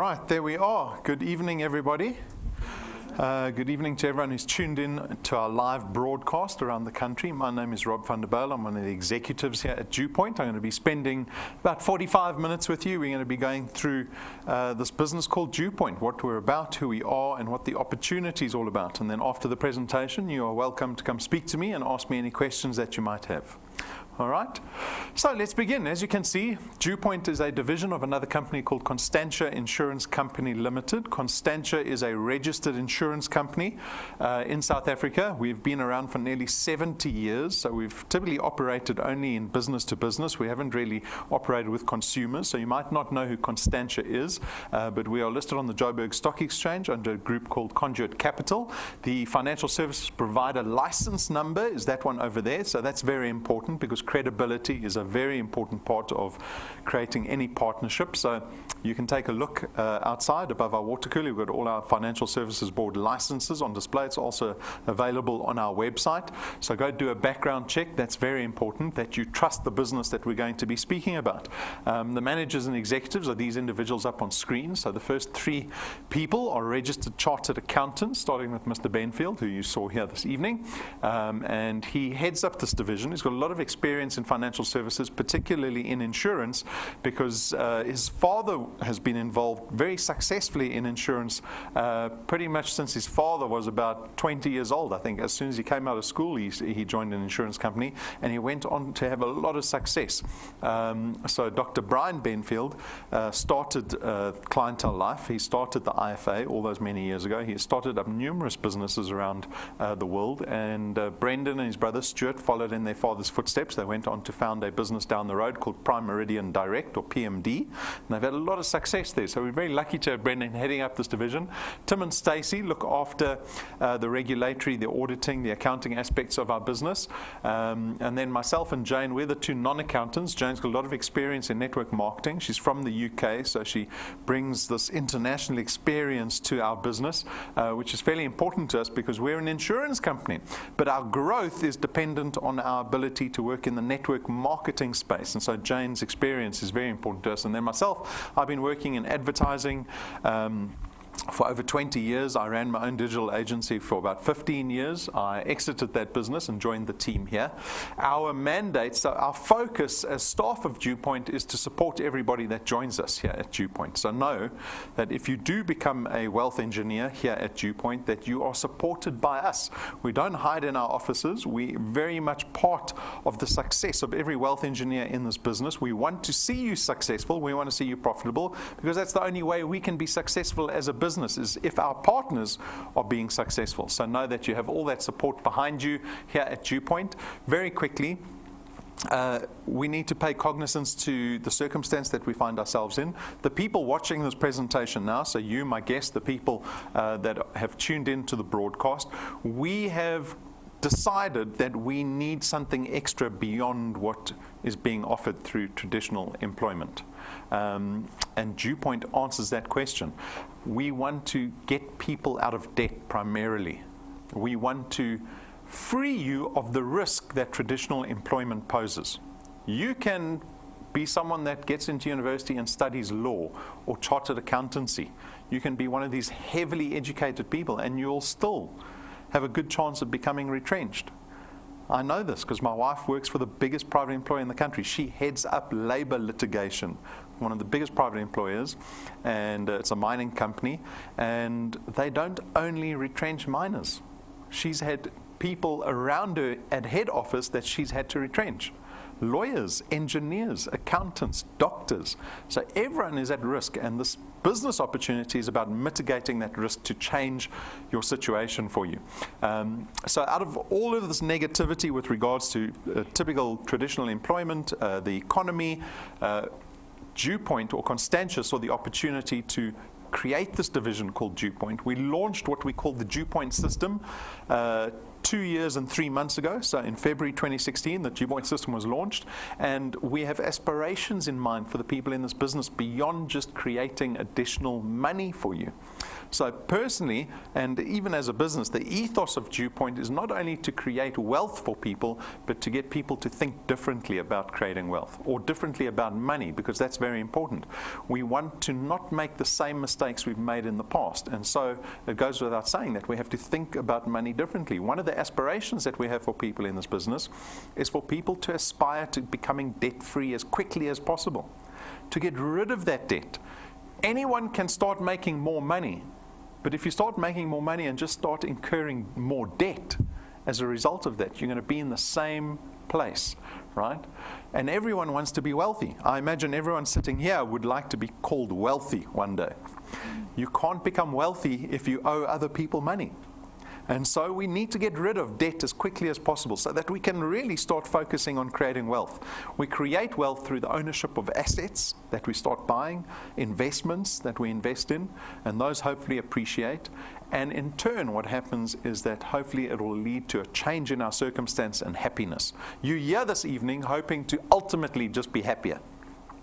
right, there we are. Good evening, everybody. Good evening to everyone who's tuned in to our live broadcast around the country. My name is Rob van der Bijl. I'm one of the executives here at DuePoint. I'm going to be spending about 45 minutes with you. We're going to be going through this business called DuePoint, what we're about, who we are, and what the opportunity is all about. And then after the presentation, you are welcome to come speak to me and ask me any questions that you might have. All right, so let's begin. As you can see, DuePoint is a division of another company called Constantia Insurance Company Limited. Constantia is a registered insurance company in South Africa. We've been around for nearly 70 years, so we've typically operated only in business to business. We haven't really operated with consumers, so you might not know who Constantia is, but we are listed on the Joburg Stock Exchange under a group called Conduit Capital. The financial services provider license number is that one over there, so that's very important because credibility is a very important part of creating any partnership. So you can take a look outside above our water cooler. We've got all our Financial Services Board licenses on display. It's also available on our website. So go do a background check. That's very important, that you trust the business that we're going to be speaking about. The managers and executives are these individuals up on screen. So the first three people are registered chartered accountants, starting with Mr. Benfield, who you saw here this evening. And he heads up this division. He's got a lot of experience in financial services, particularly in insurance, because his father has been involved very successfully in insurance pretty much since his father was about 20 years old. I think as soon as he came out of school, he joined an insurance company, and he went on to have a lot of success. So Dr. Brian Benfield started Clientele Life. He started the IFA all those many years ago. He started up numerous businesses around the world, and Brendan and his brother Stuart followed in their father's footsteps. They went on to found a business down the road called Prime Meridian Direct, or PMD, and they've had a lot of success there. So we're very lucky to have Brendan heading up this division. Tim and Stacey look after the regulatory, the auditing, the accounting aspects of our business. And then myself and Jane, we're the two non-accountants. Jane's got a lot of experience in network marketing. She's from the UK, so she brings this international experience to our business, which is fairly important to us because we're an insurance company. But our growth is dependent on our ability to work in the network marketing space, and so Jane's experience is very important to us. And then myself, I've been working in advertising for over 20 years. I ran my own digital agency for about 15 years. I exited that business and joined the team here. Our mandate, so our focus as staff of DuePoint is to support everybody that joins us here at DuePoint. So know that if you do become a wealth engineer here at DuePoint, that you are supported by us. We don't hide in our offices. We're very much part of the success of every wealth engineer in this business. We want to see you successful. We want to see you profitable, because that's the only way we can be successful as a business, is if our partners are being successful. So know that you have all that support behind you here at DuePoint. Very quickly, we need to pay cognizance to the circumstance that we find ourselves in. The people watching this presentation now, so you, my guests, the people that have tuned into the broadcast, we have decided that we need something extra beyond what is being offered through traditional employment. And DuePoint answers that question. We want to get people out of debt primarily. We want to free you of the risk that traditional employment poses. You can be someone that gets into university and studies law or chartered accountancy. You can be one of these heavily educated people, and you'll still have a good chance of becoming retrenched. I know this because my wife works for the biggest private employer in the country. She heads up labor litigation, one of the biggest private employers, and it's a mining company, and they don't only retrench miners. She's had people around her at head office that she's had to retrench. Lawyers, engineers, accountants, doctors. So everyone is at risk, and this business opportunity is about mitigating that risk to change your situation for you. So out of all of this negativity with regards to typical traditional employment, the economy, DuePoint or Constantia saw the opportunity to create this division called DuePoint. We launched what we call the DuePoint system 2 years and 3 months ago. So in February 2016, the DuePoint system was launched, and we have aspirations in mind for the people in this business beyond just creating additional money for you. So personally, and even as a business, the ethos of DuePoint is not only to create wealth for people, but to get people to think differently about creating wealth, or differently about money, because that's very important. We want to not make the same mistakes we've made in the past. And so it goes without saying that we have to think about money differently. One of the aspirations that we have for people in this business is for people to aspire to becoming debt-free as quickly as possible, to get rid of that debt. Anyone can start making more money, but if you start making more money and just start incurring more debt as a result of that, you're going to be in the same place, right? And everyone wants to be wealthy. I imagine everyone sitting here would like to be called wealthy one day. You can't become wealthy if you owe other people money. And so we need to get rid of debt as quickly as possible so that we can really start focusing on creating wealth. We create wealth through the ownership of assets that we start buying, investments that we invest in, and those hopefully appreciate. And in turn, what happens is that hopefully it will lead to a change in our circumstance and happiness. You're here this evening hoping to ultimately just be happier.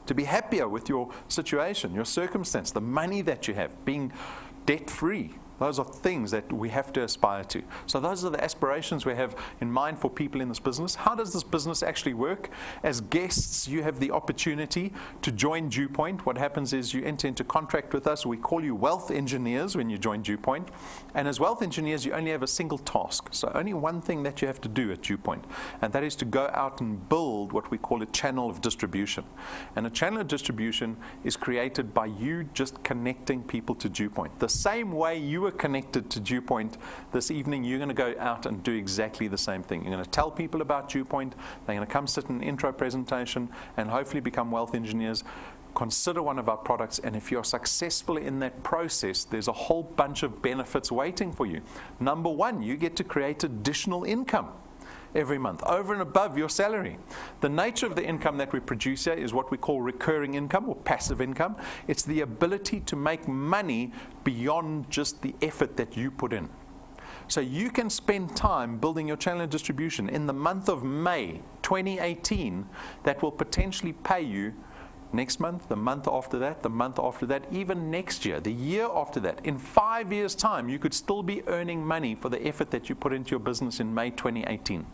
To be happier with your situation, your circumstance, the money that you have, being debt-free. Those are things that we have to aspire to. So those are the aspirations we have in mind for people in this business. How does this business actually work? As guests, you have the opportunity to join DuePoint. What happens is you enter into contract with us. We call you wealth engineers when you join DuePoint. And as wealth engineers, you only have a single task. So only one thing that you have to do at DuePoint, and that is to go out and build what we call a channel of distribution. And a channel of distribution is created by you just connecting people to DuePoint. The same way you were connected to DuePoint this evening, you're going to go out and do exactly the same thing. You're going to tell people about DuePoint. They're going to come sit in an intro presentation and hopefully become wealth engineers. Consider one of our products, and if you're successful in that process, there's a whole bunch of benefits waiting for you. Number one, you get to create additional income every month, over and above your salary. The nature of the income that we produce here is what we call recurring income or passive income. It's the ability to make money beyond just the effort that you put in. So you can spend time building your channel of distribution in the month of May 2018 that will potentially pay you next month, the month after that, the month after that, even next year, the year after that. In 5 years' time, you could still be earning money for the effort that you put into your business in May 2018.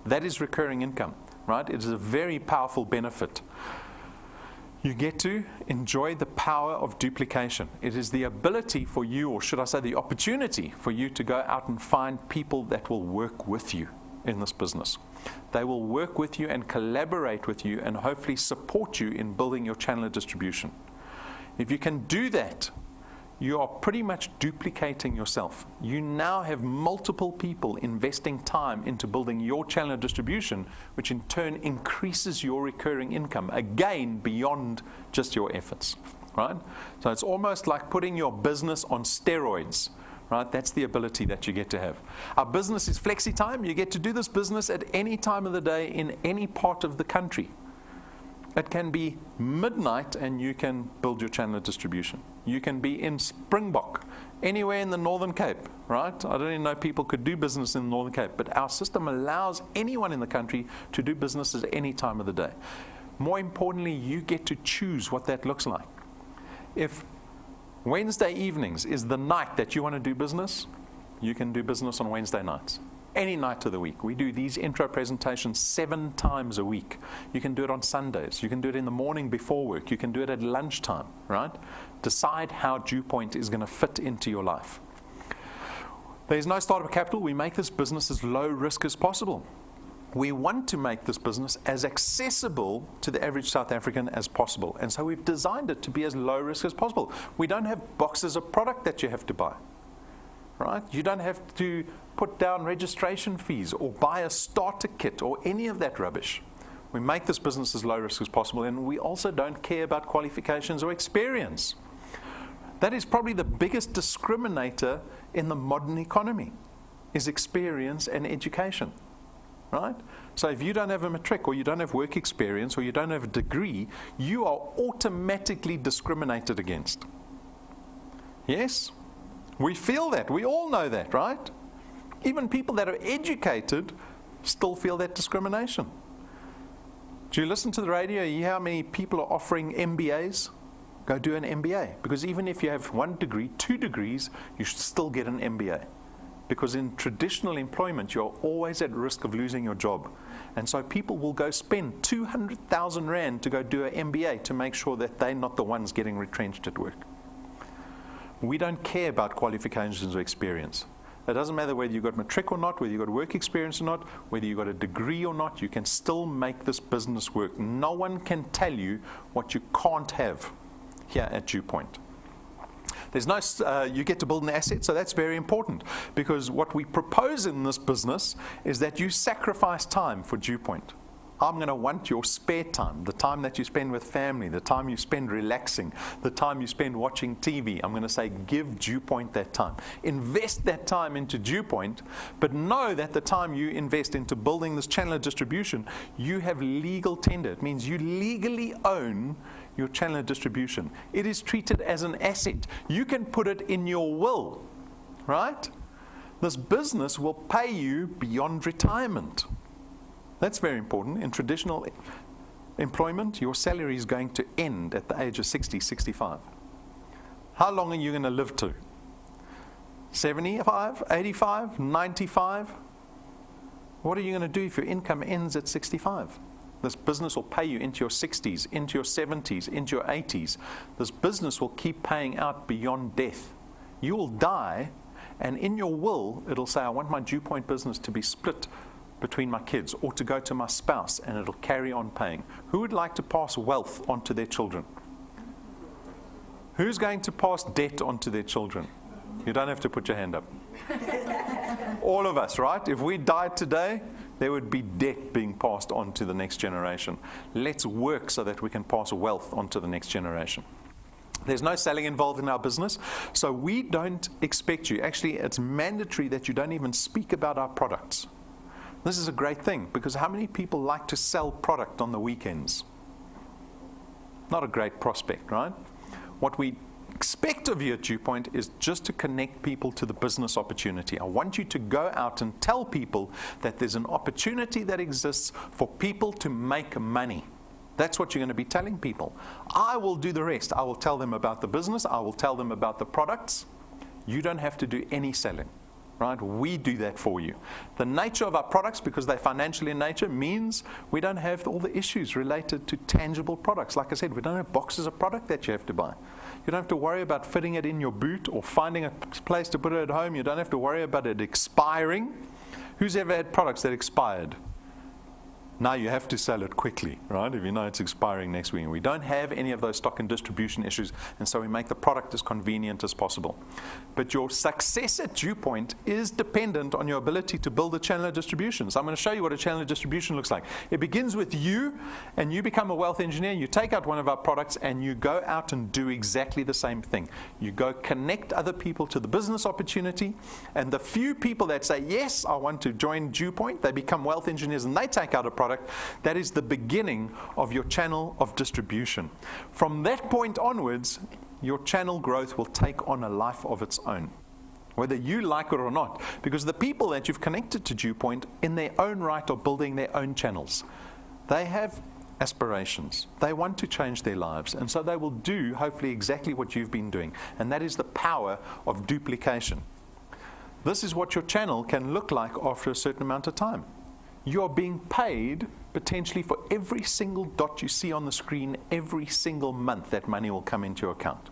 That is recurring income, right? It is a very powerful benefit. You get to enjoy the power of duplication. It is the ability for you, or should I say the opportunity for you to go out and find people that will work with you in this business. They will work with you and collaborate with you and hopefully support you in building your channel of distribution. If you can do that, you are pretty much duplicating yourself. You now have multiple people investing time into building your channel of distribution, which in turn increases your recurring income, again, beyond just your efforts, right? So it's almost like putting your business on steroids, right? That's the ability that you get to have. Our business is flexi time. You get to do this business at any time of the day in any part of the country. It can be midnight and you can build your channel of distribution. You can be in Springbok, anywhere in the Northern Cape, right? I don't even know people could do business in the Northern Cape, but our system allows anyone in the country to do business at any time of the day. More importantly, you get to choose what that looks like. If Wednesday evenings is the night that you want to do business, you can do business on Wednesday nights. Any night of the week. We do these intro presentations 7 times a week. You can do it on Sundays. You can do it in the morning before work. You can do it at lunchtime, right? Decide how DuePoint is going to fit into your life. There's no startup capital. We make this business as low risk as possible. We want to make this business as accessible to the average South African as possible. And so we've designed it to be as low risk as possible. We don't have boxes of product that you have to buy, right? You don't have to put down registration fees or buy a starter kit or any of that rubbish. We make this business as low risk as possible, and we also don't care about qualifications or experience. That is probably the biggest discriminator in the modern economy, is experience and education, right? So if you don't have a matric, or you don't have work experience, or you don't have a degree, you are automatically discriminated against. Yes? We feel that. We all know that, right? Even people that are educated still feel that discrimination. Do you listen to the radio? You hear how many people are offering MBAs? go do an MBA. Because even if you have 1 degree, 2 degrees, you should still get an MBA. Because in traditional employment, you're always at risk of losing your job. And so people will go spend 200,000 Rand to go do an MBA to make sure that they're not the ones getting retrenched at work. We don't care about qualifications or experience. It doesn't matter whether you've got matric or not, whether you've got work experience or not, whether you've got a degree or not, you can still make this business work. No one can tell you what you can't have here at DuePoint. There's no, you get to build an asset, so that's very important, because what we propose in this business is that you sacrifice time for DuePoint. I'm going to want your spare time, the time that you spend with family, the time you spend relaxing, the time you spend watching TV. I'm going to say, give DuePoint that time. Invest that time into DuePoint, but know that the time you invest into building this channel of distribution, you have legal tender. It means you legally own your channel of distribution. It is treated as an asset. You can put it in your will, right? This business will pay you beyond retirement. That's very important. In traditional employment, your salary is going to end at the age of 60, 65. How long are you going to live to? 75, 85, 95? What are you going to do if your income ends at 65? This business will pay you into your 60s, into your 70s, into your 80s. This business will keep paying out beyond death. You will die, and in your will, it'll say, I want my DuePoint business to be split between my kids, or to go to my spouse, and it'll carry on paying. Who would like to pass wealth onto their children? Who's going to pass debt onto their children? You don't have to put your hand up. All of us, right? If we died today, there would be debt being passed on to the next generation. Let's work so that we can pass wealth onto the next generation. There's no selling involved in our business, so we don't expect you. Actually, it's mandatory that you don't even speak about our products. This is a great thing, because how many people like to sell product on the weekends? Not a great prospect, right? What we expect of you at DuePoint is just to connect people to the business opportunity. I want you to go out and tell people that there's an opportunity that exists for people to make money. That's what you're going to be telling people. I will do the rest. I will tell them about the business. I will tell them about the products. You don't have to do any selling. Right? We do that for you. The nature of our products, because they're financial in nature, means we don't have all the issues related to tangible products. Like I said, we don't have boxes of product that you have to buy. You don't have to worry about fitting it in your boot or finding a place to put it at home. You don't have to worry about it expiring. Who's ever had products that expired? Now you have to sell it quickly, right? If you know it's expiring next week. We don't have any of those stock and distribution issues, and so we make the product as convenient as possible. But your success at DuePoint is dependent on your ability to build a channel of distribution. So I'm going to show you what a channel of distribution looks like. It begins with you, and you become a wealth engineer. You take out one of our products, and you go out and do exactly the same thing. You go connect other people to the business opportunity, and the few people that say, yes, I want to join DuePoint, they become wealth engineers, and they take out a product. That is the beginning of your channel of distribution. From that point onwards, your channel growth will take on a life of its own, whether you like it or not, because the people that you've connected to DuePoint in their own right are building their own channels. They have aspirations. They want to change their lives, and so they will do, hopefully, exactly what you've been doing, and that is the power of duplication. This is what your channel can look like after a certain amount of time. You are being paid potentially for every single dot you see on the screen every single month. That money will come into your account.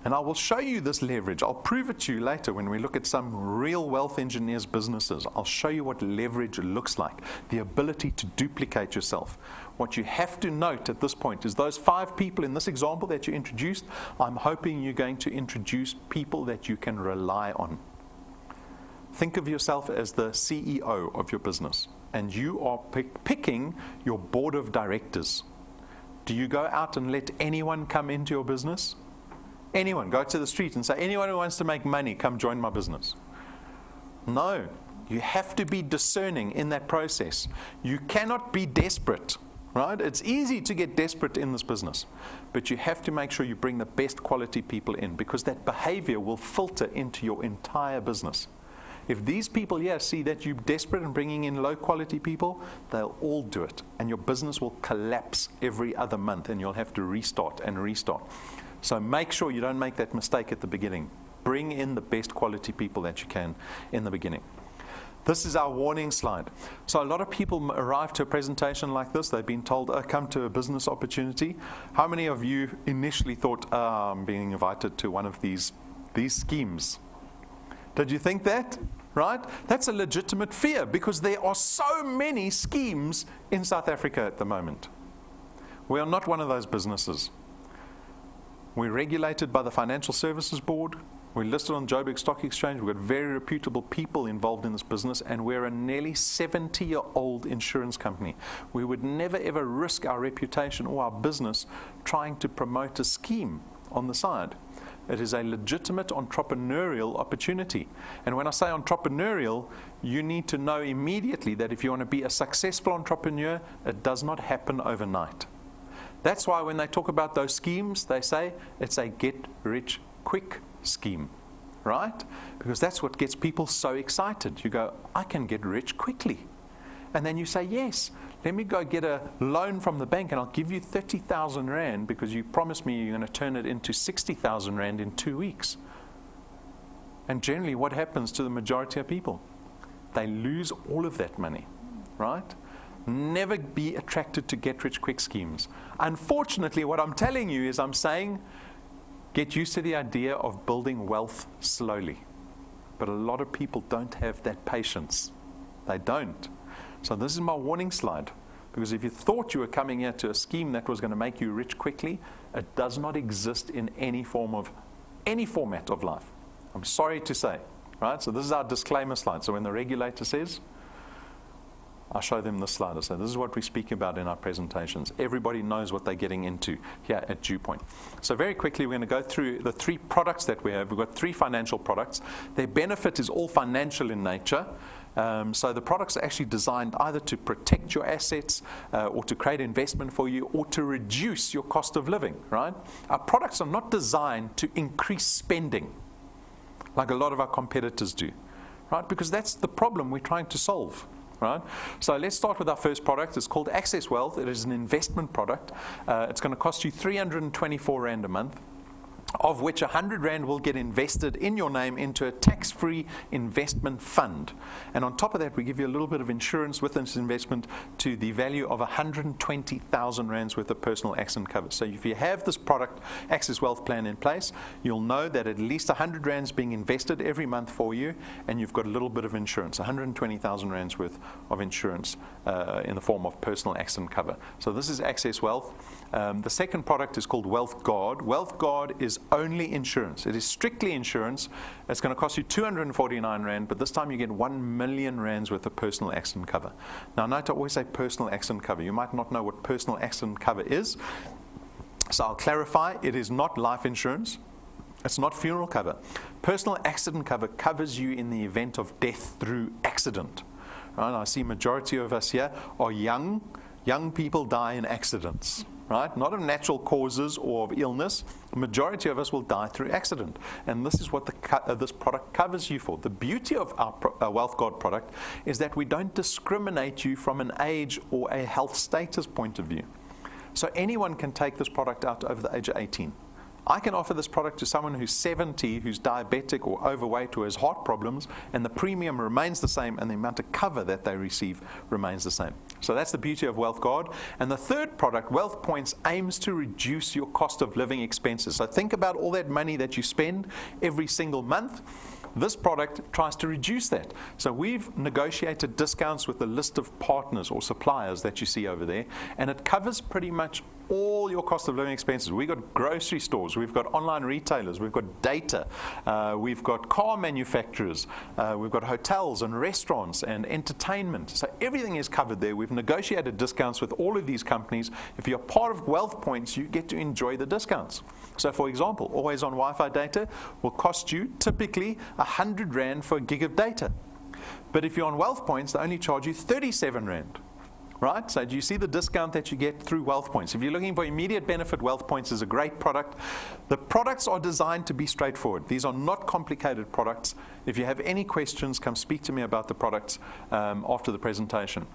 And I will show you this leverage. I'll prove it to you later when we look at some real wealth engineers' businesses. I'll show you what leverage looks like, the ability to duplicate yourself. What you have to note at this point is those 5 people in this example that you introduced, I'm hoping you're going to introduce people that you can rely on. Think of yourself as the CEO of your business, and you are picking your board of directors. Do you go out and let anyone come into your business? Anyone, go to the street and say, anyone who wants to make money, come join my business. No, you have to be discerning in that process. You cannot be desperate, right? It's easy to get desperate in this business, but you have to make sure you bring the best quality people in, because that behavior will filter into your entire business. If these people here see that you're desperate and bringing in low quality people, they'll all do it. And your business will collapse every other month and you'll have to restart and restart. So make sure you don't make that mistake at the beginning. Bring in the best quality people that you can in the beginning. This is our warning slide. So a lot of people arrive to a presentation like this. They've been told, come to a business opportunity. How many of you initially thought, I'm being invited to one of these schemes? Did you think that? Right? That's a legitimate fear because there are so many schemes in South Africa at the moment. We are not one of those businesses. We're regulated by the Financial Services Board. We're listed on Joburg Stock Exchange. We've got very reputable people involved in this business, and we're a nearly 70-year-old insurance company. We would never ever risk our reputation or our business trying to promote a scheme on the side. It is a legitimate entrepreneurial opportunity. And when I say entrepreneurial, you need to know immediately that if you want to be a successful entrepreneur, it does not happen overnight. That's why when they talk about those schemes, they say it's a get-rich-quick scheme, right? Because that's what gets people so excited. You go, I can get rich quickly. And then you say, yes, let me go get a loan from the bank and I'll give you 30,000 Rand because you promised me you're going to turn it into 60,000 Rand in 2 weeks. And generally what happens to the majority of people? They lose all of that money, right? Never be attracted to get-rich-quick schemes. Unfortunately, what I'm telling you is I'm saying, get used to the idea of building wealth slowly. But a lot of people don't have that patience. They don't. So this is my warning slide. Because if you thought you were coming here to a scheme that was going to make you rich quickly, it does not exist in any format of life. I'm sorry to say. Right? So this is our disclaimer slide. So when the regulator says, I show them this slide. I say, this is what we speak about in our presentations. Everybody knows what they're getting into here at DuePoint. So very quickly, we're going to go through the 3 products that we have. We've got 3 financial products. Their benefit is all financial in nature. So the products are actually designed either to protect your assets or to create investment for you or to reduce your cost of living, right? Our products are not designed to increase spending like a lot of our competitors do, right? Because that's the problem we're trying to solve. Right? So let's start with our first product. It's called Access Wealth. It is an investment product. It's going to cost you 324 Rand a month, of which 100 Rand will get invested in your name into a tax-free investment fund. And on top of that, we give you a little bit of insurance with this investment to the value of 120,000 Rands worth of personal accident cover. So if you have this product, Access Wealth plan in place, you'll know that at least 100 Rands being invested every month for you, and you've got a little bit of insurance, 120,000 Rands worth of insurance in the form of personal accident cover. So this is Access Wealth. The second product is called Wealth Guard. Wealth Guard is only insurance. It is strictly insurance. It's going to cost you 249 Rand, but this time you get 1 million Rands worth of personal accident cover. Now, note I always say personal accident cover. You might not know what personal accident cover is. So I'll clarify, it is not life insurance. It's not funeral cover. Personal accident cover covers you in the event of death through accident. Right? I see majority of us here are young. Young people die in accidents. Right? Not of natural causes or of illness. The majority of us will die through accident. And this is what this product covers you for. The beauty of our Wealth Guard product is that we don't discriminate you from an age or a health status point of view. So anyone can take this product out over the age of 18. I can offer this product to someone who's 70, who's diabetic or overweight or has heart problems, and the premium remains the same and the amount of cover that they receive remains the same. So that's the beauty of Wealth Guard. And the third product, Wealth Points, aims to reduce your cost of living expenses. So think about all that money that you spend every single month. This product tries to reduce that. So we've negotiated discounts with the list of partners or suppliers that you see over there, and it covers pretty much all your cost of living expenses. We've got grocery stores, we've got online retailers, we've got data, we've got car manufacturers, we've got hotels and restaurants and entertainment. So everything is covered there. We've negotiated discounts with all of these companies. If you're part of Wealth Points, you get to enjoy the discounts. So for example, always on Wi-Fi data will cost you typically 100 Rand for a gig of data. But if you're on Wealth Points, they only charge you 37 Rand. right? So do you see the discount that you get through Wealth Points? If you're looking for immediate benefit, Wealth Points is a great product. The products are designed to be straightforward. These are not complicated products. If you have any questions, come speak to me about the products after the presentation.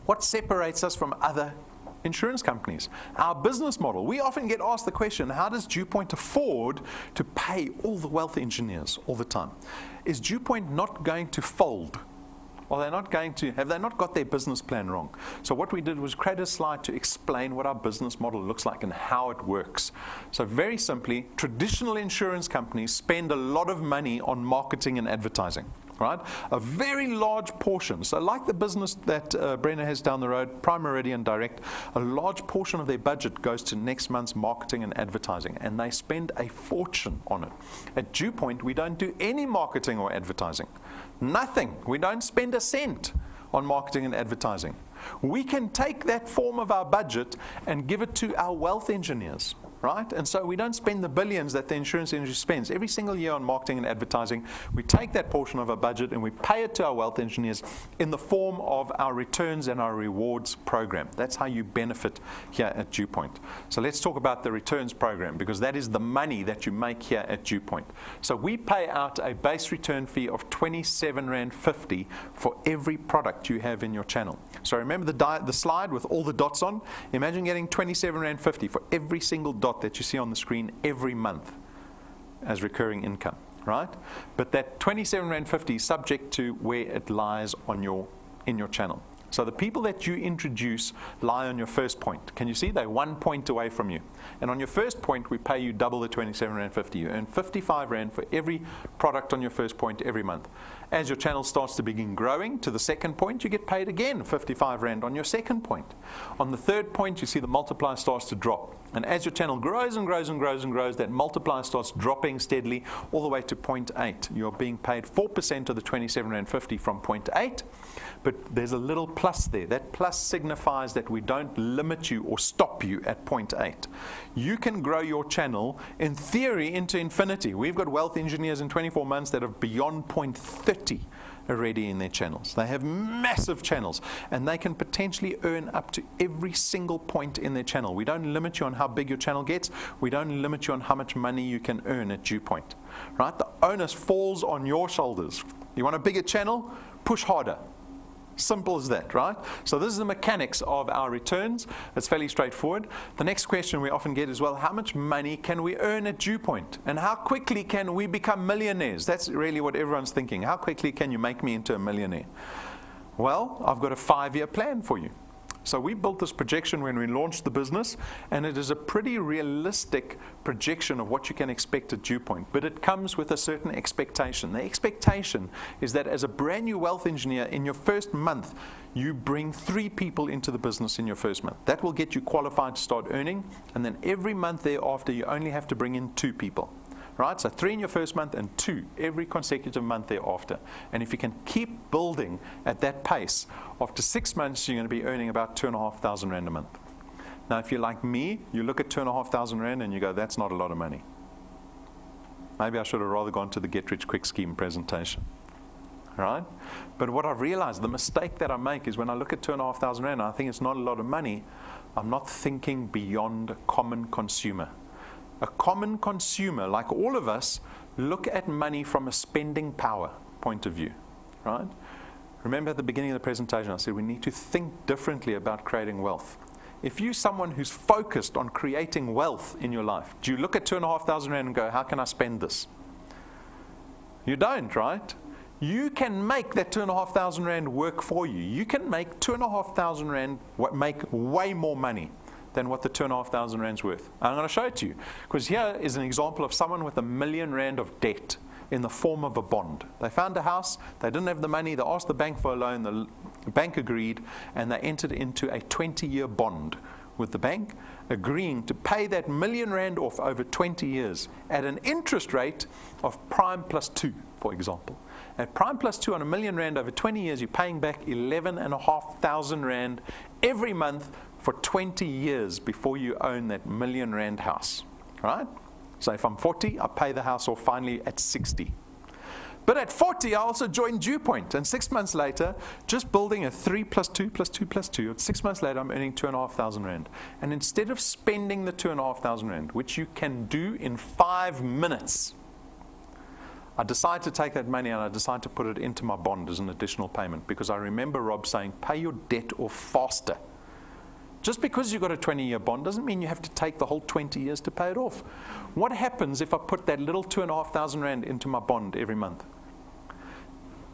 What separates us from other insurance companies? Our business model. We often get asked the question, how does DuePoint afford to pay all the wealth engineers all the time? Is DuePoint not going to fold? Have they not got their business plan wrong? So what we did was create a slide to explain what our business model looks like and how it works. So very simply, traditional insurance companies spend a lot of money on marketing and advertising. Right? A very large portion, so like the business that Brenna has down the road, Prime Meridian Direct, a large portion of their budget goes to next month's marketing and advertising, and they spend a fortune on it. At DuePoint, we don't do any marketing or advertising. Nothing. We don't spend a cent on marketing and advertising. We can take that form of our budget and give it to our wealth engineers. Right? And so we don't spend the billions that the insurance industry spends every single year on marketing and advertising. We take that portion of our budget and we pay it to our wealth engineers in the form of our returns and our rewards program. That's how you benefit here at DuePoint. So let's talk about the returns program, because that is the money that you make here at DuePoint. So we pay out a base return fee of R27.50 for every product you have in your channel. So remember the slide with all the dots on? Imagine getting R27.50 for every single dot that you see on the screen every month as recurring income, right? But that R27.50 is subject to where it lies on in your channel. So the people that you introduce lie on your first point. Can you see? They're 1 point away from you. And on your first point, we pay you double the R27.50. You earn R55 for every product on your first point every month. As your channel starts to begin growing to the second point, you get paid again R55 on your second point. On the third point, you see the multiplier starts to drop. And as your channel grows and grows and grows and grows, that multiplier starts dropping steadily all the way to 0.8. You're being paid 4% of the R27.50 from 0.8, but there's a little plus there. That plus signifies that we don't limit you or stop you at 0.8. You can grow your channel, in theory, into infinity. We've got wealth engineers in 24 months that are beyond 0.30 already in their channels. They have massive channels, and they can potentially earn up to every single point in their channel. We don't limit you on how big your channel gets. We don't limit you on how much money you can earn at DuePoint. Right? The onus falls on your shoulders. You want a bigger channel? Push harder. Simple as that, right? So this is the mechanics of our returns. It's fairly straightforward. The next question we often get is, well, how much money can we earn at DuePoint? And how quickly can we become millionaires? That's really what everyone's thinking. How quickly can you make me into a millionaire? Well, I've got a 5-year plan for you. So we built this projection when we launched the business, and it is a pretty realistic projection of what you can expect at DuePoint, but it comes with a certain expectation. The expectation is that as a brand new wealth engineer, in your first month, you bring 3 people into the business in your first month. That will get you qualified to start earning, and then every month thereafter, you only have to bring in 2 people. Right? So 3 in your first month and 2 every consecutive month thereafter. And if you can keep building at that pace, after 6 months, you're going to be earning about R2,500 a month. Now, if you're like me, you look at R2,500 and you go, that's not a lot of money. Maybe I should have rather gone to the Get Rich Quick scheme presentation. Right? But what I've realized, the mistake that I make is when I look at R2,500 and I think it's not a lot of money, I'm not thinking beyond common consumer. A common consumer, like all of us, look at money from a spending power point of view, right? Remember at the beginning of the presentation, I said we need to think differently about creating wealth. If you're someone who's focused on creating wealth in your life, do you look at R2,500 and go, how can I spend this? You don't, right? You can make that R2,500 work for you. You can make R2,500 make way more money than what the R2,500 is worth. I'm going to show it to you, because here is an example of someone with R1 million of debt in the form of a bond. They found a house, they didn't have the money, they asked the bank for a loan, the bank agreed, and they entered into a 20-year bond with the bank, agreeing to pay that R1 million off over 20 years at an interest rate of prime plus 2, for example. At prime plus 2 on R1 million over 20 years, you're paying back 11,500 rand every month for 20 years before you own that R1 million house, right? So if I'm 40, I pay the house off finally at 60. But at 40, I also joined DuePoint. And 6 months later, just building a 3 plus 2 plus 2 plus 2, 6 months later, I'm earning 2,500 Rand. And instead of spending the 2,500 Rand, which you can do in 5 minutes, I decided to take that money and I decided to put it into my bond as an additional payment, because I remember Rob saying, pay your debt off faster. Just because you've got a 20-year bond doesn't mean you have to take the whole 20 years to pay it off. What happens if I put that little 2,500 Rand into my bond every month?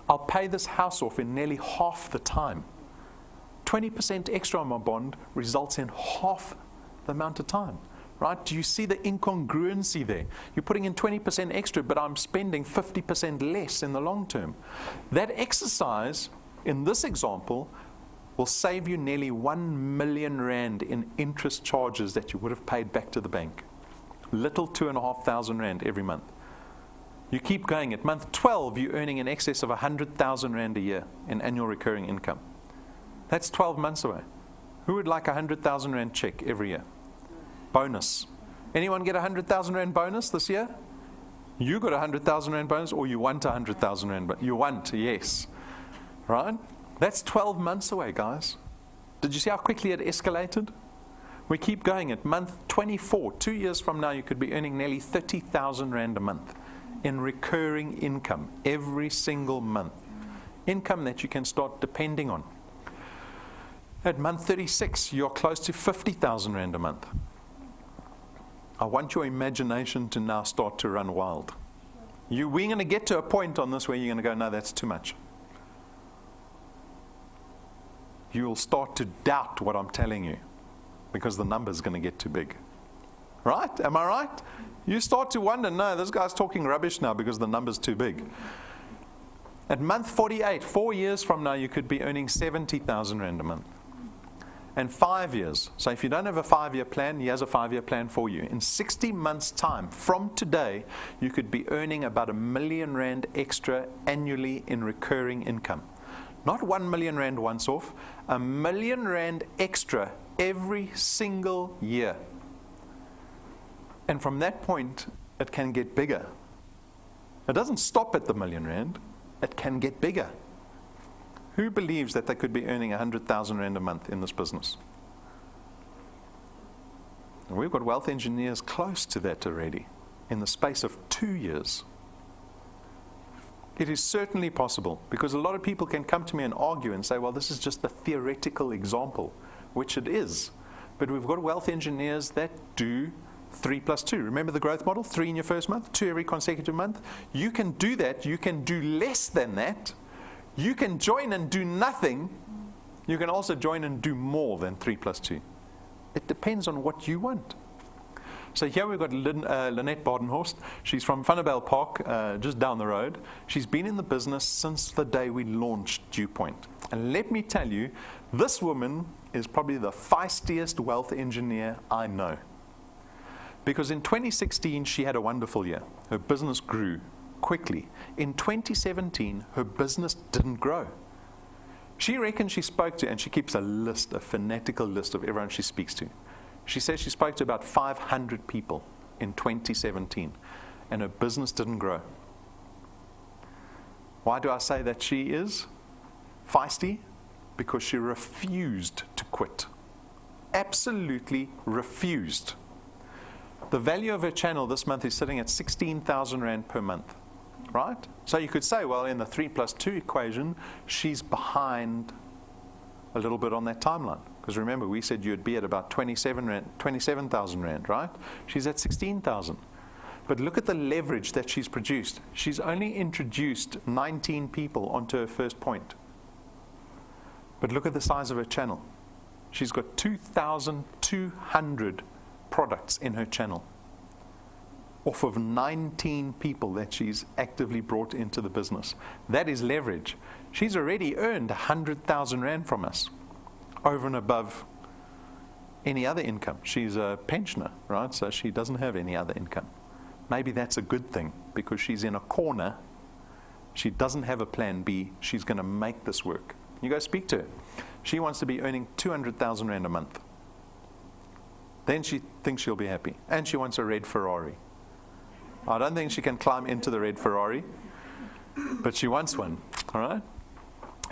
I'll pay this house off in nearly half the time. 20% extra on my bond results in half the amount of time. Right? Do you see the incongruency there? You're putting in 20% extra, but I'm spending 50% less in the long term. That exercise, in this example, will save you nearly 1 million Rand in interest charges that you would have paid back to the bank. Little 2,500 Rand every month. You keep going. At month 12, you're earning in excess of 100,000 Rand a year in annual recurring income. That's 12 months away. Who would like a 100,000 Rand check every year? Bonus. Anyone get a 100,000 Rand bonus this year? You got a 100,000 Rand bonus, or you want a 100,000 Rand bonus? You want, yes. Right? That's 12 months away, guys. Did you see how quickly it escalated? We keep going. At month 24, 2 years from now, you could be earning nearly 30,000 Rand a month in recurring income every single month. Income that you can start depending on. At month 36, you're close to 50,000 Rand a month. I want your imagination to now start to run wild. We're going to get to a point on this where you're going to go, no, that's too much. You'll start to doubt what I'm telling you because the number's going to get too big. Right? Am I right? You start to wonder, no, this guy's talking rubbish now because the number's too big. At month 48, 4 years from now, you could be earning 70,000 Rand a month. And 5 years. So if you don't have a 5-year plan, he has a 5-year plan for you. In 60 months' time, from today, you could be earning about 1 million Rand extra annually in recurring income. Not 1 million Rand once off, 1 million Rand extra every single year. And from that point, it can get bigger. It doesn't stop at the 1 million Rand. It can get bigger. Who believes that they could be earning 100,000 Rand a month in this business? And we've got wealth engineers close to that already in the space of 2 years. It is certainly possible, because a lot of people can come to me and argue and say, well, this is just a theoretical example, which it is. But we've got wealth engineers that do 3 plus 2. Remember the growth model? 3 in your first month, 2 every consecutive month. You can do that. You can do less than that. You can join and do nothing. You can also join and do more than 3 plus 2. It depends on what you want. So here we've got Lynette Badenhorst. She's from Vanderbijl Park, just down the road. She's been in the business since the day we launched DuePoint. And let me tell you, this woman is probably the feistiest wealth engineer I know. Because in 2016, she had a wonderful year. Her business grew quickly. In 2017, her business didn't grow. She reckons she spoke to, and she keeps a list, a fanatical list of everyone she speaks to. She says she spoke to about 500 people in 2017, and her business didn't grow. Why do I say that she is feisty? Because she refused to quit. Absolutely refused. The value of her channel this month is sitting at 16,000 Rand per month. Right? So you could say, well, in the 3 plus 2 equation, she's behind a little bit on that timeline. Because remember, we said you'd be at about 27,000 Rand, right? She's at 16,000. But look at the leverage that she's produced. She's only introduced 19 people onto her first point. But look at the size of her channel. She's got 2,200 products in her channel, off of 19 people that she's actively brought into the business. That is leverage. She's already earned 100,000 Rand from us, over and above any other income. She's a pensioner, right? So she doesn't have any other income. Maybe that's a good thing, because she's in a corner. She doesn't have a plan B. She's going to make this work. You go speak to her. She wants to be earning 200,000 Rand a month. Then she thinks she'll be happy. And she wants a red Ferrari. I don't think she can climb into the red Ferrari. but she wants one. All right.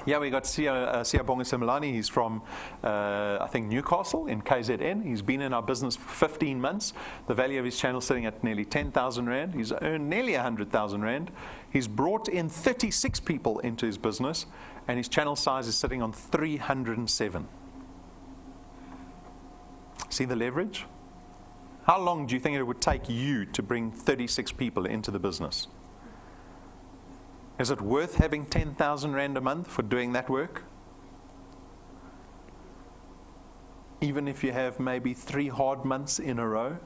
Yeah, we got Siyabonga Similani. He's from, I think, Newcastle in KZN. He's been in our business for 15 months. The value of his channel is sitting at nearly 10,000 Rand. He's earned nearly 100,000 Rand. He's brought in 36 people into his business, and his channel size is sitting on 307. See the leverage? How long do you think it would take you to bring 36 people into the business? Is it worth having 10,000 Rand a month for doing that work? Even if you have maybe 3 hard months in a row,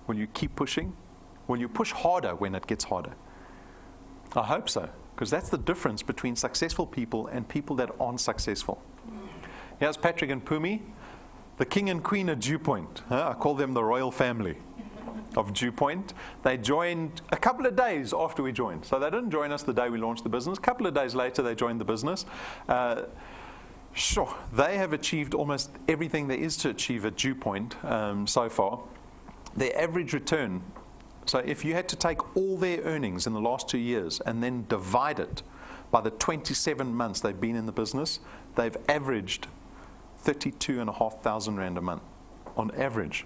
will you keep pushing? Will you push harder when it gets harder? I hope so, because that's the difference between successful people and people that aren't successful. Here's Patrick and Pumi, the king and queen of DuePoint. I call them the royal family of DuePoint. They joined a couple of days after we joined. So they didn't join us the day we launched the business. A couple of days later, they joined the business. Sure, they have achieved almost everything there is to achieve at DuePoint so far. Their average return, so if you had to take all their earnings in the last 2 years and then divide it by the 27 months they've been in the business, they've averaged 32,500 Rand a month on average.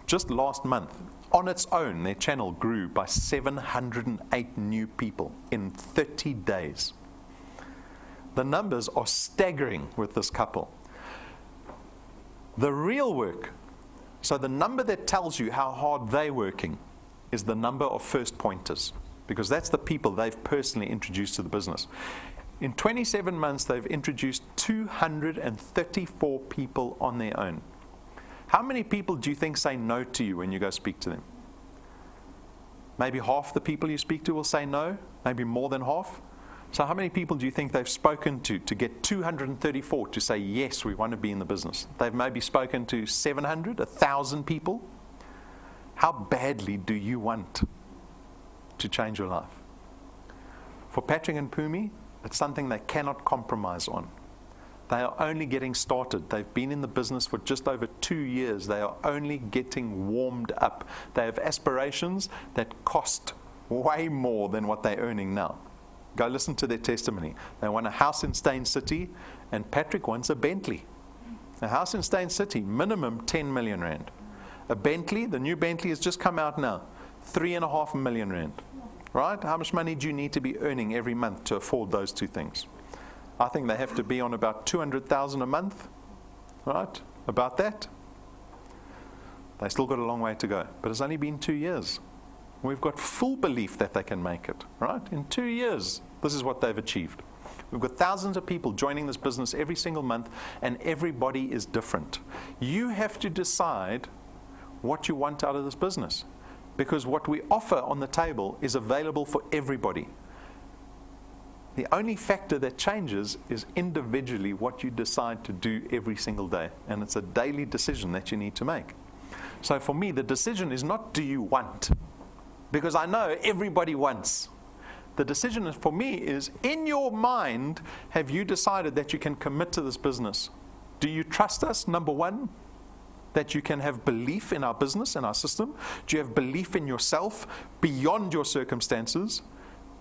Just last month, on its own, their channel grew by 708 new people in 30 days. The numbers are staggering with this couple. The real work, so the number that tells you how hard they're working, is the number of first pointers, because that's the people they've personally introduced to the business. In 27 months, they've introduced 234 people on their own. How many people do you think say no to you when you go speak to them? Maybe half the people you speak to will say no, maybe more than half. So how many people do you think they've spoken to get 234 to say, yes, we want to be in the business? They've maybe spoken to 700, 1,000 people. How badly do you want to change your life? For Patrick and Pumi, it's something they cannot compromise on. They are only getting started. They've been in the business for just over 2 years. They are only getting warmed up. They have aspirations that cost way more than what they're earning now. Go listen to their testimony. They want a house in Stain City, and Patrick wants a Bentley. A house in Stain City, minimum 10 million Rand. A Bentley, the new Bentley has just come out now, 3.5 million Rand. Right? How much money do you need to be earning every month to afford those two things? I think they have to be on about 200,000 a month, right? About that. They still got a long way to go, but it's only been 2 years. We've got full belief that they can make it, right? In 2 years, this is what they've achieved. We've got thousands of people joining this business every single month, and everybody is different. You have to decide what you want out of this business, because what we offer on the table is available for everybody. The only factor that changes is individually what you decide to do every single day. And it's a daily decision that you need to make. So for me, the decision is not do you want? Because I know everybody wants. The decision for me is, in your mind, have you decided that you can commit to this business? Do you trust us, number one? That you can have belief in our business and our system? Do you have belief in yourself beyond your circumstances?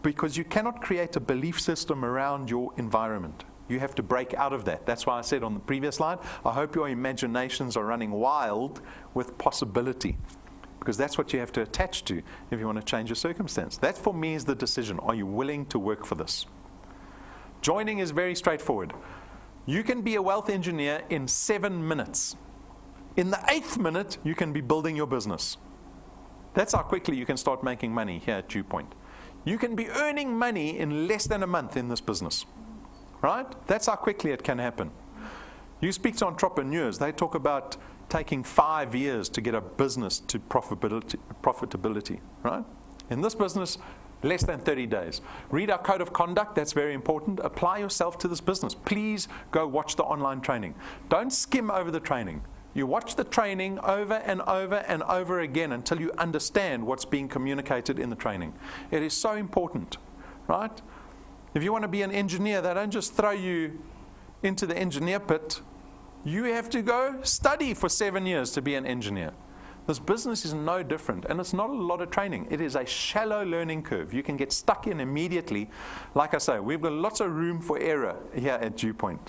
Because you cannot create a belief system around your environment. You have to break out of that. That's why I said on the previous slide, I hope your imaginations are running wild with possibility. Because that's what you have to attach to if you want to change your circumstance. That for me is the decision. Are you willing to work for this? Joining is very straightforward. You can be a wealth engineer in 7 minutes. In the 8th minute, you can be building your business. That's how quickly you can start making money here at DuePoint. You can be earning money in less than a month in this business, right? That's how quickly it can happen. You speak to entrepreneurs, they talk about taking 5 years to get a business to profitability, right? In this business, less than 30 days. Read our code of conduct, that's very important. Apply yourself to this business. Please go watch the online training. Don't skim over the training. You watch the training over and over and over again until you understand what's being communicated in the training. It is so important, right? If you want to be an engineer, they don't just throw you into the engineer pit. You have to go study for 7 years to be an engineer. This business is no different, and it's not a lot of training. It is a shallow learning curve. You can get stuck in immediately. Like I say, we've got lots of room for error here at DuePoint.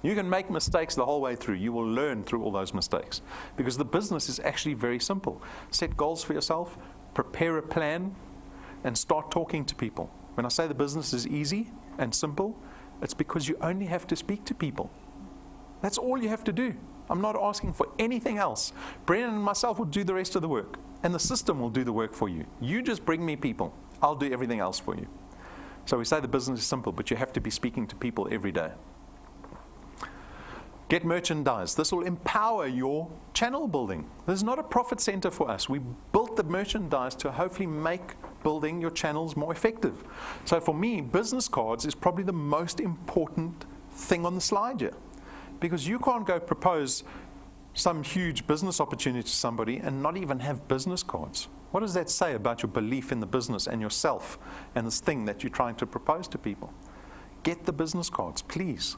You can make mistakes the whole way through. You will learn through all those mistakes because the business is actually very simple. Set goals for yourself, prepare a plan, and start talking to people. When I say the business is easy and simple, it's because you only have to speak to people. That's all you have to do. I'm not asking for anything else. Brennan and myself will do the rest of the work, and the system will do the work for you. You just bring me people. I'll do everything else for you. So we say the business is simple, but you have to be speaking to people every day. Get merchandise. This will empower your channel building. This is not a profit center for us. We built the merchandise to hopefully make building your channels more effective. So for me, business cards is probably the most important thing on the slide here. Because you can't go propose some huge business opportunity to somebody and not even have business cards. What does that say about your belief in the business and yourself and this thing that you're trying to propose to people? Get the business cards, please.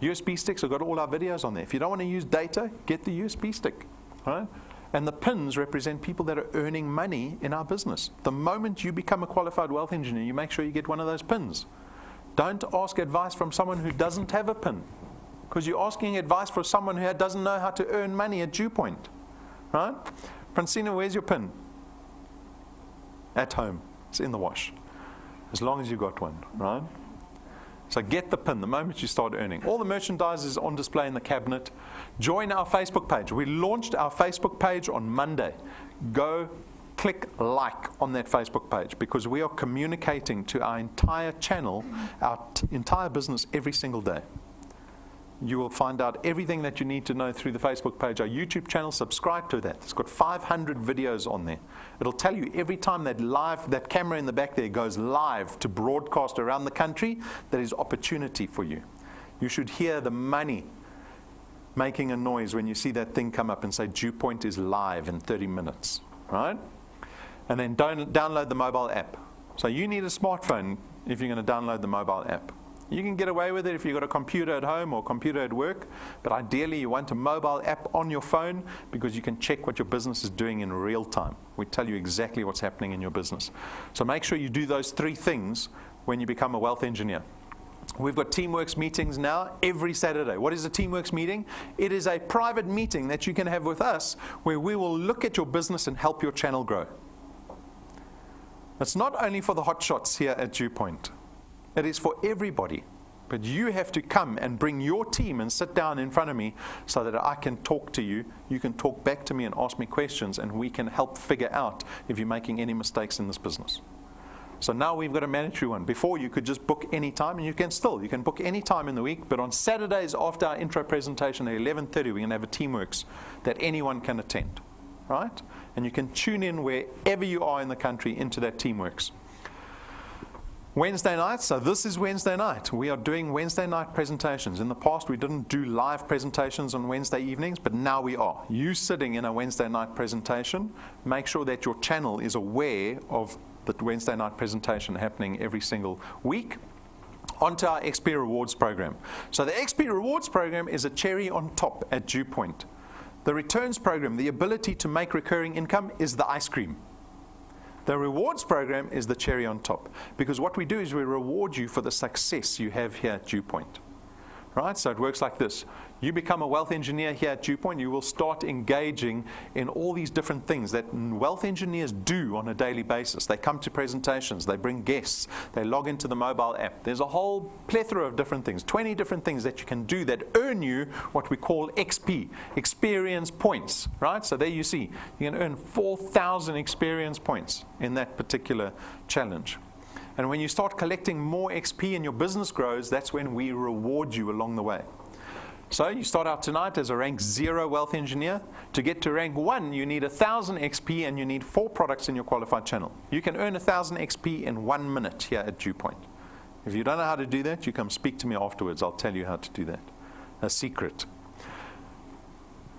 USB sticks, I've got all our videos on there. If you don't want to use data, get the USB stick. Right? And the pins represent people that are earning money in our business. The moment you become a qualified wealth engineer, you make sure you get one of those pins. Don't ask advice from someone who doesn't have a pin, because you're asking advice from someone who doesn't know how to earn money at DuePoint. Right? Francina, where's your pin? At home. It's in the wash. As long as you got one, right? So get the pin the moment you start earning. All the merchandise is on display in the cabinet. Join our Facebook page. We launched our Facebook page on Monday. Go click like on that Facebook page because we are communicating to our entire channel, our entire business every single day. You will find out everything that you need to know through the Facebook page. Our YouTube channel, subscribe to that. It's got 500 videos on there. It'll tell you every time that camera in the back there goes live to broadcast around the country, there is opportunity for you. You should hear the money making a noise when you see that thing come up and say DuePoint is live in 30 minutes, right? And then download the mobile app. So you need a smartphone if you're going to download the mobile app. You can get away with it if you've got a computer at home or a computer at work, but ideally you want a mobile app on your phone because you can check what your business is doing in real time. We tell you exactly what's happening in your business. So make sure you do those 3 things when you become a wealth engineer. We've got Teamworks meetings now every Saturday. What is a Teamworks meeting? It is a private meeting that you can have with us where we will look at your business and help your channel grow. It's not only for the hotshots here at DuePoint. It is for everybody, but you have to come and bring your team and sit down in front of me so that I can talk to you. You can talk back to me and ask me questions, and we can help figure out if you're making any mistakes in this business. So now we've got a mandatory one. Before, you could just book any time, and you can book any time in the week, but on Saturdays after our intro presentation at 11:30, we're going to have a Teamworks that anyone can attend, right? And you can tune in wherever you are in the country into that Teamworks. Wednesday night, so this is Wednesday night. We are doing Wednesday night presentations. In the past, we didn't do live presentations on Wednesday evenings, but now we are. You sitting in a Wednesday night presentation, make sure that your channel is aware of the Wednesday night presentation happening every single week. Onto our XP Rewards program. So the XP Rewards program is a cherry on top at DuePoint. The returns program, the ability to make recurring income, is the ice cream. The rewards program is the cherry on top, because what we do is we reward you for the success you have here at DuePoint. Right? So it works like this. You become a wealth engineer here at DuePoint, you will start engaging in all these different things that wealth engineers do on a daily basis. They come to presentations, they bring guests, they log into the mobile app. There's a whole plethora of different things, 20 different things that you can do that earn you what we call XP, experience points, right? So there you see, you can earn 4,000 experience points in that particular challenge. And when you start collecting more XP and your business grows, that's when we reward you along the way. So you start out tonight as a rank 0 wealth engineer. To get to rank 1, you need 1,000 XP and you need 4 products in your qualified channel. You can earn 1,000 XP in 1 minute here at DuePoint. If you don't know how to do that, you come speak to me afterwards. I'll tell you how to do that. A secret.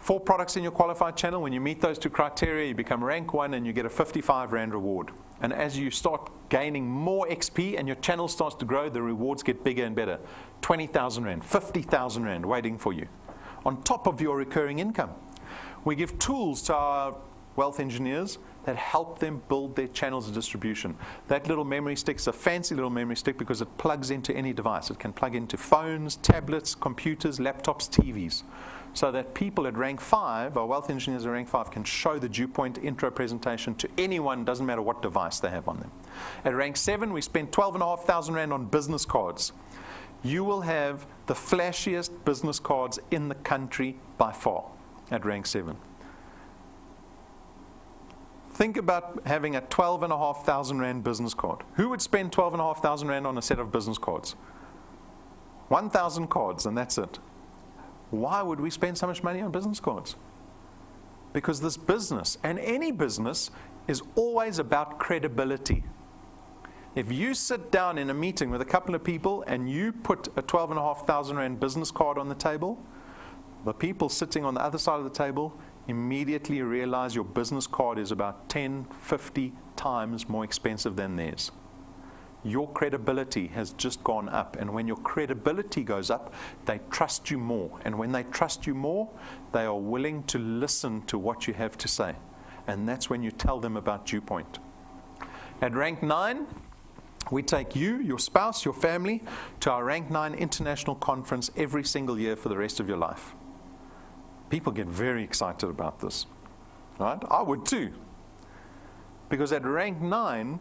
4 products in your qualified channel. When you meet those 2 criteria, you become rank 1 and you get a 55 Rand reward. And as you start gaining more XP and your channel starts to grow, the rewards get bigger and better. 20,000 Rand, 50,000 Rand waiting for you. On top of your recurring income. We give tools to our wealth engineers that help them build their channels of distribution. That little memory stick is a fancy little memory stick because it plugs into any device. It can plug into phones, tablets, computers, laptops, TVs. So that people at rank 5, or wealth engineers at rank 5, can show the DuePoint intro presentation to anyone, doesn't matter what device they have on them. At rank 7, we spent 12,500 Rand on business cards. You will have the flashiest business cards in the country by far at rank 7. Think about having a 12,500 Rand business card. Who would spend 12,500 Rand on a set of business cards? 1,000 cards, and that's it. Why would we spend so much money on business cards? Because this business, and any business, is always about credibility. If you sit down in a meeting with a couple of people and you put a 12,500 Rand business card on the table, the people sitting on the other side of the table immediately realize your business card is about 10, 50 times more expensive than theirs. Your credibility has just gone up, and when your credibility goes up, they trust you more, and when they trust you more, they are willing to listen to what you have to say, and that's when you tell them about DuePoint. At rank 9, we take you, your spouse, your family to our rank 9 international conference every single year for the rest of your life. People get very excited about this, right? I would too, because at rank 9,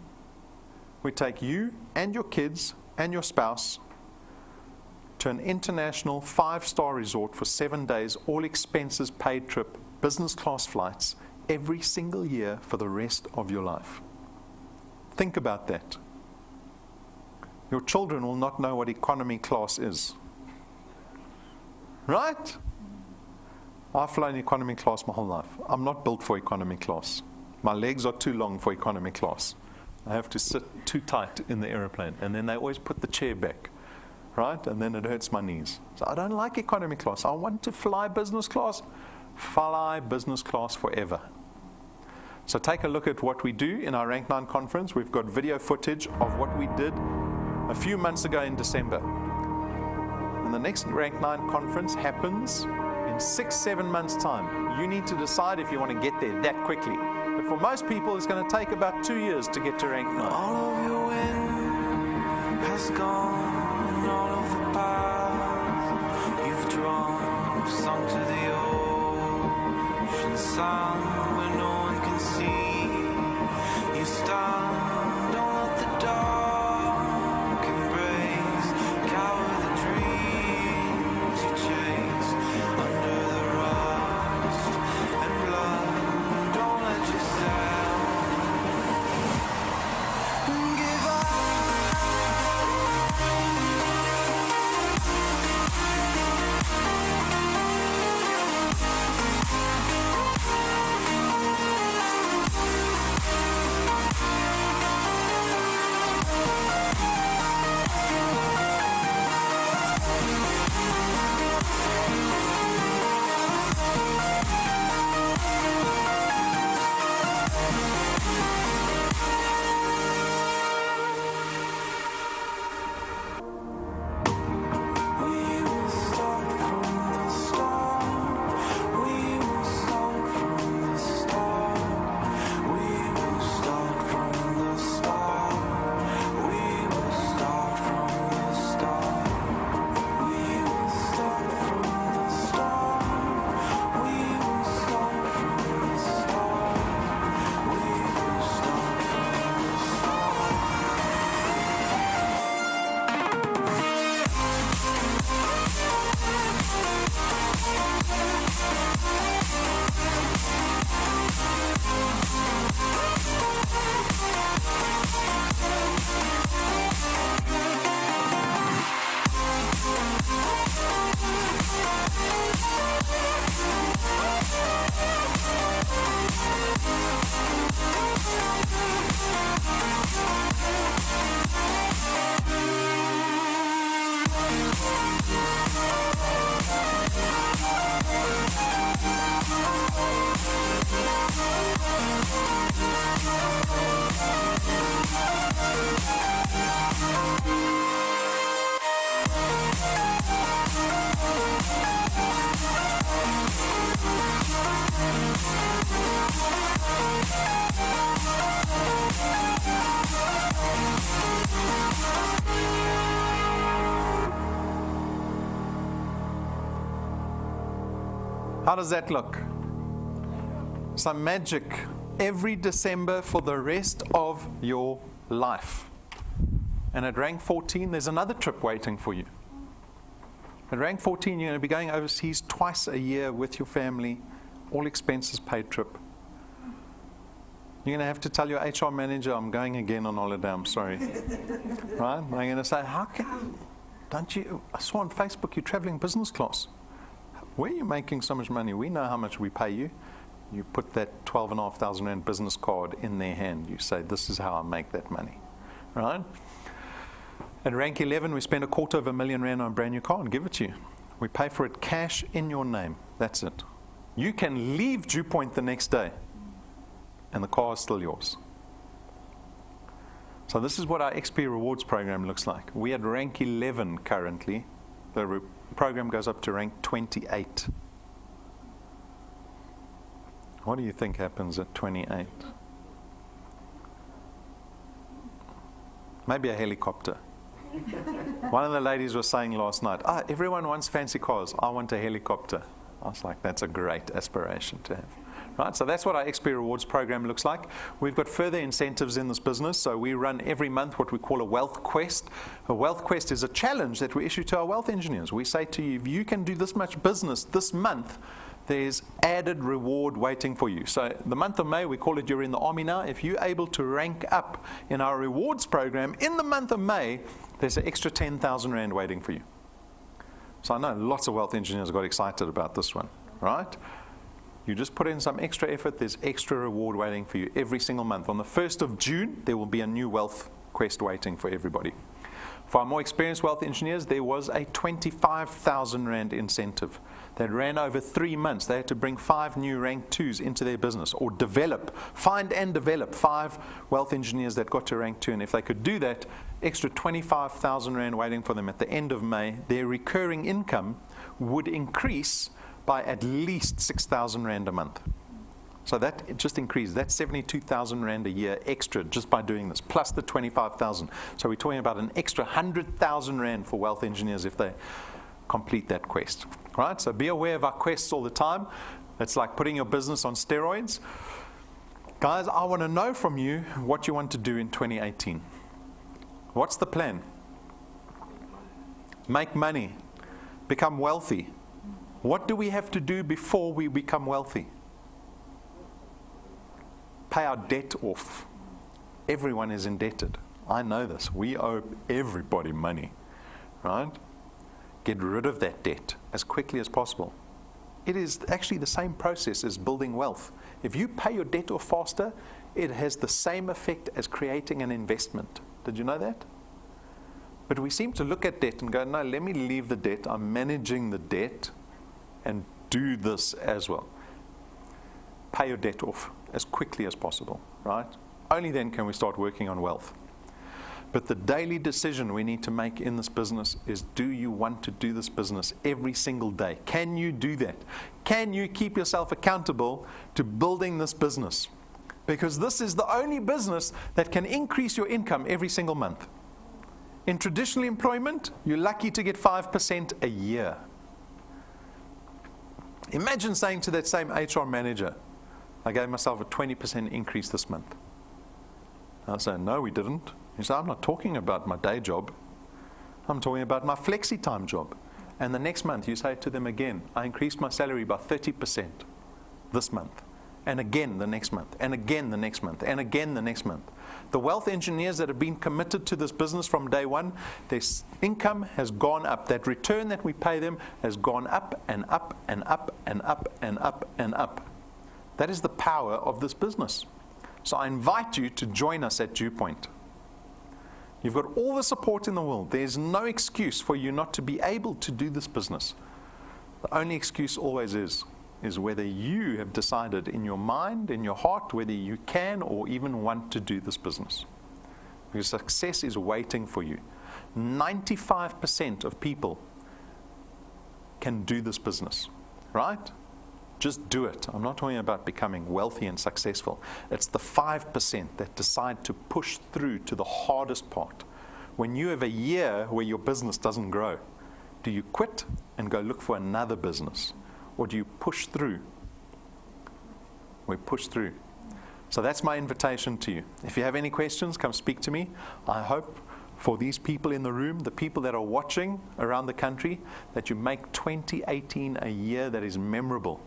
we take you and your kids and your spouse to an international 5-star resort for 7 days, all expenses paid trip, business class flights, every single year for the rest of your life. Think about that. Your children will not know what economy class is. Right? I've flown economy class my whole life. I'm not built for economy class. My legs are too long for economy class. I have to sit too tight in the aeroplane, and then they always put the chair back, right? And then it hurts my knees. So I don't like economy class. I want to fly business class. Fly business class forever. So take a look at what we do in our Rank 9 conference. We've got video footage of what we did a few months ago in December. And the next Rank 9 conference happens in 6-7 months' time. You need to decide if you want to get there that quickly. But for most people, it's going to take about 2 years to get to rank 9. All of your wind has gone, and all of the paths you've drawn have sunk to the ocean sound where no one can see. You stand, don't let the dark embrace, cower the dreams you chase under the rust and blood. Don't let yourself give up. How does that look? Some magic every December for the rest of your life. And at rank 14, there's another trip waiting for you. At rank 14, you're going to be going overseas twice a year with your family, all expenses paid trip. You're going to have to tell your HR manager, I'm going again on holiday, I'm sorry. Right? And they're going to say, how can, don't you, I saw on Facebook you're traveling business class. Where are you making so much money? We know how much we pay you. You put that 12,500 rand business card in their hand. You say, this is how I make that money. Right? At rank 11, we spend $250,000 rand on a brand new car and give it to you. We pay for it cash in your name. That's it. You can leave DuePoint the next day, and the car is still yours. So this is what our XP Rewards program looks like. We at rank 11 currently. The program goes up to rank 28. What do you think happens at 28? Maybe a helicopter. One of the ladies was saying last night, everyone wants fancy cars. I want a helicopter. I was like, that's a great aspiration to have. Right, so that's what our XP Rewards program looks like. We've got further incentives in this business. So we run every month what we call a wealth quest. A wealth quest is a challenge that we issue to our wealth engineers. We say to you, if you can do this much business this month, there's added reward waiting for you. So the month of May, we call it You're in the Army Now. If you're able to rank up in our rewards program in the month of May, there's an extra 10,000 Rand waiting for you. So I know lots of wealth engineers got excited about this one, right? You just put in some extra effort, there's extra reward waiting for you every single month. On the 1st of June, there will be a new wealth quest waiting for everybody. For our more experienced wealth engineers, there was a 25,000 Rand incentive that ran over 3 months. They had to bring 5 new rank 2s into their business, or find and develop 5 wealth engineers that got to rank 2. And if they could do that, extra 25,000 Rand waiting for them at the end of May, their recurring income would increase by at least 6,000 Rand a month. So that it just increased. That's 72,000 Rand a year extra just by doing this, plus the 25,000. So we're talking about an extra 100,000 Rand for wealth engineers if they complete that quest. Right? So be aware of our quests all the time. It's like putting your business on steroids. Guys, I want to know from you what you want to do in 2018. What's the plan? Make money. Become wealthy. What do we have to do before we become wealthy? Pay our debt off. Everyone is indebted. I know this. We owe everybody money, right? Get rid of that debt as quickly as possible. It is actually the same process as building wealth. If you pay your debt off faster, it has the same effect as creating an investment. Did you know that? But we seem to look at debt and go, no, let me leave the debt. I'm managing the debt and do this as well. Pay your debt off as quickly as possible, right? Only then can we start working on wealth. But the daily decision we need to make in this business is, do you want to do this business every single day? Can you do that? Can you keep yourself accountable to building this business? Because this is the only business that can increase your income every single month. In traditional employment, you're lucky to get 5% a year. Imagine saying to that same HR manager, I gave myself a 20% increase this month. I say, no, we didn't. He said, I'm not talking about my day job. I'm talking about my flexi time job. And the next month you say to them again, I increased my salary by 30% this month. And again the next month, and again the next month, and again the next month. The wealth engineers that have been committed to this business from day one, their income has gone up. That return that we pay them has gone up and up and up and up and up and up. That is the power of this business. So I invite you to join us at DuePoint. You've got all the support in the world. There's no excuse for you not to be able to do this business. The only excuse always is whether you have decided in your mind, in your heart, whether you can or even want to do this business. Because success is waiting for you. 95% of people can do this business, right? Just do it. I'm not talking about becoming wealthy and successful. It's the 5% that decide to push through to the hardest part. When you have a year where your business doesn't grow, do you quit and go look for another business? Or do you push through. We push through. So that's my invitation to you. If you have any questions, come speak to me. I hope for these people in the room, the people that are watching around the country, that you make 2018 a year that is memorable.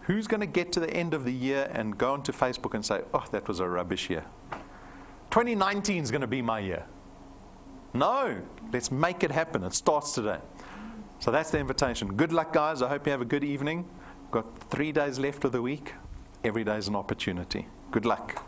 Who's going to get to the end of the year and go onto Facebook and say, oh, that was a rubbish year? 2019 is going to be my year. No, let's make it happen. It starts today. So that's the invitation. Good luck, guys. I hope you have a good evening. We've got 3 days left of the week. Every day is an opportunity. Good luck.